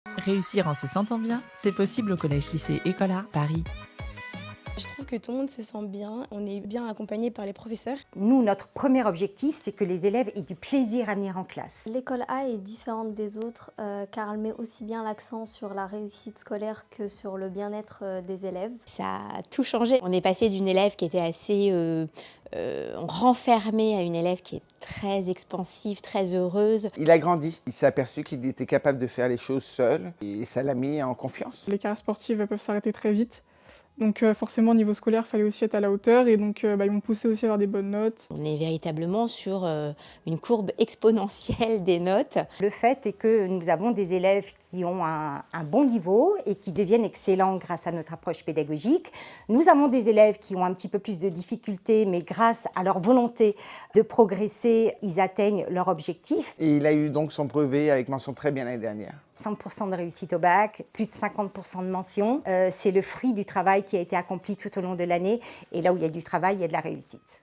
Réussir en se sentant bien, c'est possible au collège-lycée École Art Paris. Je trouve que tout le monde se sent bien, on est bien accompagné par les professeurs. Nous, notre premier objectif, c'est que les élèves aient du plaisir à venir en classe. L'école A est différente des autres car elle met aussi bien l'accent sur la réussite scolaire que sur le bien-être des élèves. Ça a tout changé. On est passé d'une élève qui était assez renfermée à une élève qui est très expansive, très heureuse. Il a grandi, il s'est aperçu qu'il était capable de faire les choses seul et ça l'a mis en confiance. Les carrières sportives peuvent s'arrêter très vite. Donc forcément, au niveau scolaire, il fallait aussi être à la hauteur et donc ils m'ont poussé aussi à avoir des bonnes notes. On est véritablement sur une courbe exponentielle des notes. Le fait est que nous avons des élèves qui ont un bon niveau et qui deviennent excellents grâce à notre approche pédagogique. Nous avons des élèves qui ont un petit peu plus de difficultés, mais grâce à leur volonté de progresser, ils atteignent leur objectif. Et il a eu donc son brevet avec mention très bien l'année dernière. 100% de réussite au bac, plus de 50% de mention. C'est le fruit du travail qui a été accompli tout au long de l'année. Et là où il y a du travail, il y a de la réussite.